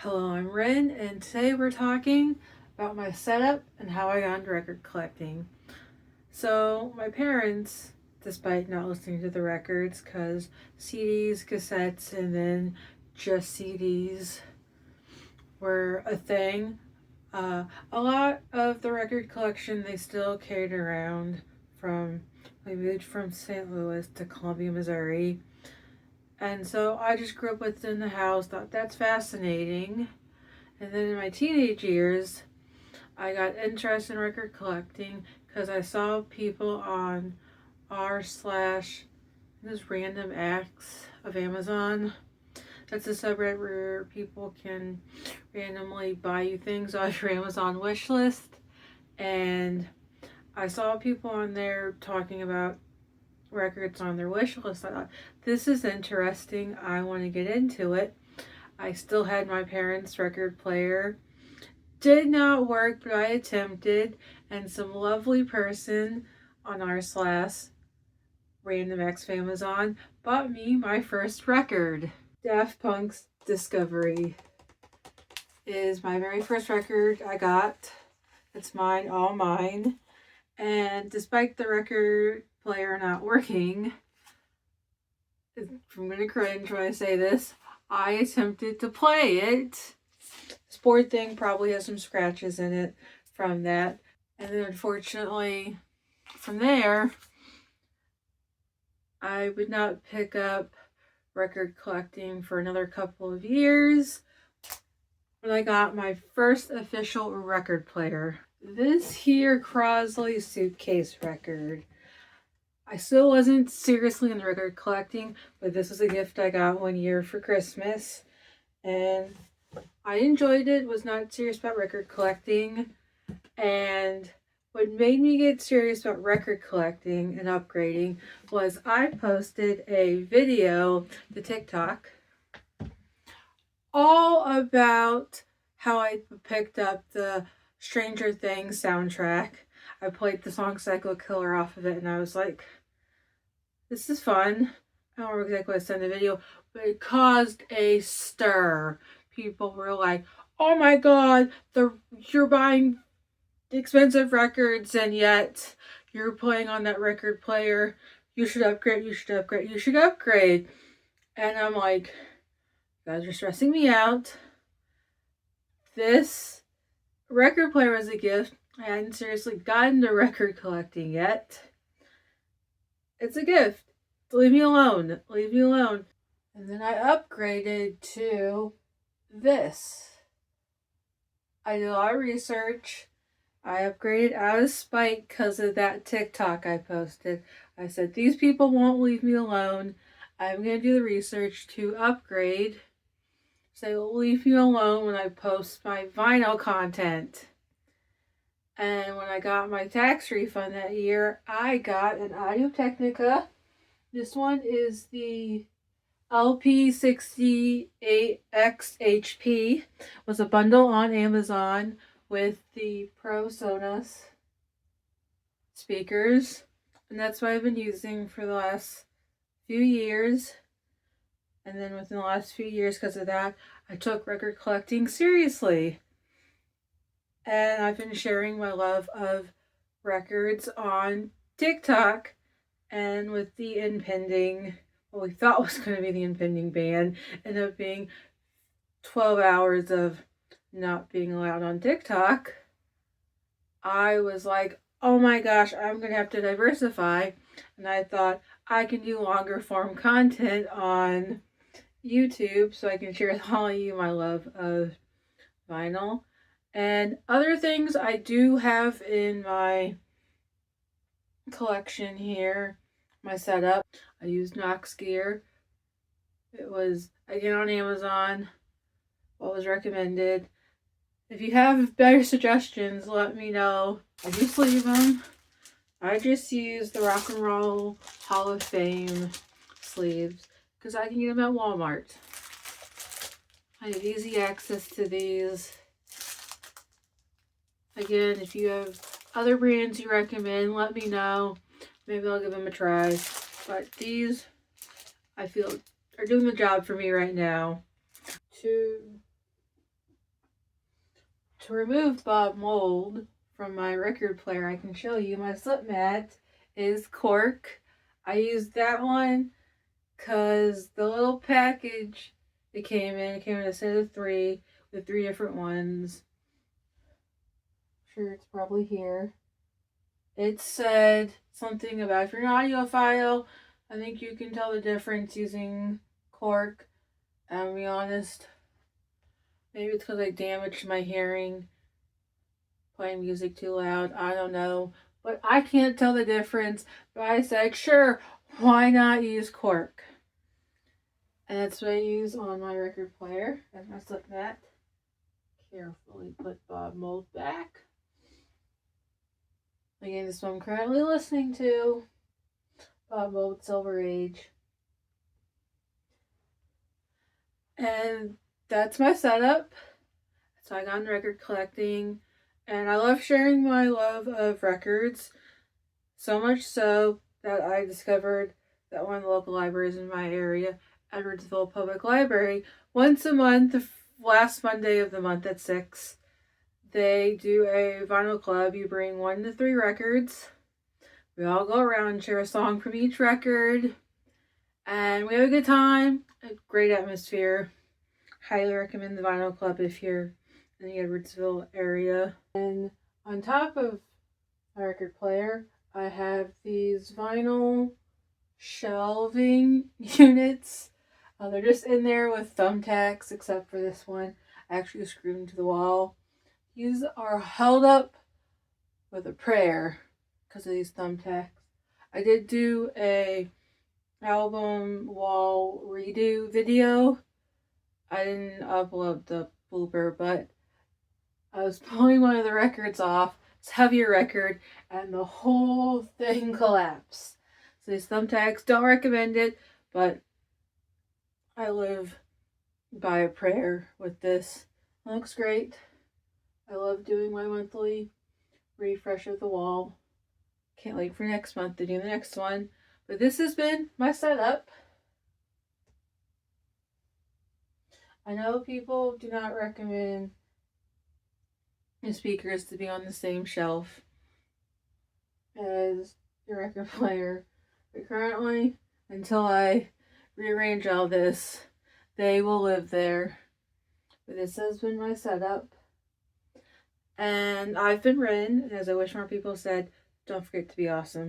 Hello, I'm Rin, and today we're talking about my setup and how I got into record collecting. So, my parents, despite not listening to the records, because CDs, cassettes, and then just CDs were a thing, a lot of the record collection they still carried around from, we moved from St. Louis to Columbia, Missouri. And so I just grew up with it in the house, thought that's fascinating. And then in my teenage years, I got interested in record collecting because I saw people on r slash this random acts of Amazon. That's a subreddit where people can randomly buy you things off your Amazon wish list. And I saw people on there talking about records on their wish list. I thought, this is interesting. I want to get into it. I still had my parents' record player. Did not work, but I attempted, and some lovely person on r slash random x Amazon bought me my first record. Daft Punk's Discovery is my very first record I got. It's mine, all mine. And despite the record player not working, I'm going to cringe when I say this, I attempted to play it. This board thing probably has some scratches in it from that. And then unfortunately, from there, I would not pick up record collecting for another couple of years when I got my first official record player. This here Crosley Suitcase record. I still wasn't seriously into record collecting, but this was a gift I got one year for Christmas. And I enjoyed it, was not serious about record collecting. And what made me get serious about record collecting and upgrading was I posted a video to TikTok all about how I picked up the Stranger Things soundtrack. I played the song Psycho Killer off of it, and I was like, this is fun. I don't remember exactly what I said in the video, but it caused a stir. People were like, oh my god, you're buying expensive records and yet you're playing on that record player. You should upgrade, you should upgrade, you should upgrade. And I'm like, you guys are stressing me out. This record player was a gift. I hadn't seriously gotten to record collecting yet. It's a gift. Leave me alone. Leave me alone. And then I upgraded to this. I did a lot of research. I upgraded out of spite because of that TikTok I posted. I said, these people won't leave me alone. I'm going to do the research to upgrade. So they will leave me alone when I post my vinyl content. And when I got my tax refund that year, I got an Audio-Technica. This one is the LP68X HP. It was a bundle on Amazon with the PreSonus speakers. And that's what I've been using for the last few years. And then within the last few years, because of that, I took record collecting seriously. And I've been sharing my love of records on TikTok. And with the impending, what we thought was going to be the impending ban, ended up being 12 hours of not being allowed on TikTok, I was like, oh my gosh, I'm going to have to diversify. And I thought I can do longer form content on YouTube so I can share with all of you my love of vinyl. And other things I do have in my collection here, my setup. I used Knox gear. It was, again, on Amazon. What was recommended. If you have better suggestions, let me know. I do sleeve them. I just use the Rock and Roll Hall of Fame sleeves because I can get them at Walmart. I have easy access to these. Again, if you have other brands you recommend, let me know. Maybe I'll give them a try. But these, I feel, are doing the job for me right now. To To remove Bob mold from my record player, I can show you my slip mat is cork. I used that one because the little package it came in a set of 3 with 3 different ones. I'm sure it's probably here. It said something about if you're an audiophile, I think you can tell the difference using cork. And to be honest, maybe it's because I damaged my hearing playing music too loud. I don't know. But I can't tell the difference. But I said, sure, why not use cork? And that's what I use on my record player as my slip mat. Carefully put Bob mold back. Again, this one I'm currently listening to. Bob mold Silver Age. And that's my setup. So I got into record collecting. And I love sharing my love of records. So much so that I discovered that one of the local libraries in my area, Edwardsville Public Library, once a month, the last Monday of the month at 6, they do a vinyl club. You bring 1 to 3 records. We all go around and share a song from each record. And we have a good time. A great atmosphere. Highly recommend the vinyl club if you're in the Edwardsville area. And on top of my record player, I have these vinyl shelving units. They're just in there with thumbtacks, except for this one. I actually screwed them to the wall. These are held up with a prayer because of these thumbtacks. I did do a album wall redo video. I didn't upload the blooper, but I was pulling one of the records off. It's a heavier record, and the whole thing collapsed. So these thumbtacks, don't recommend it, but I live by a prayer with this. It looks great. I love doing my monthly refresh of the wall. Can't wait for next month to do the next one. But this has been my setup. I know people do not recommend the speakers to be on the same shelf as your record player. But currently, until I rearrange all this, they will live there. But this has been my setup. And I've been Rin, and as I wish more people said, don't forget to be awesome.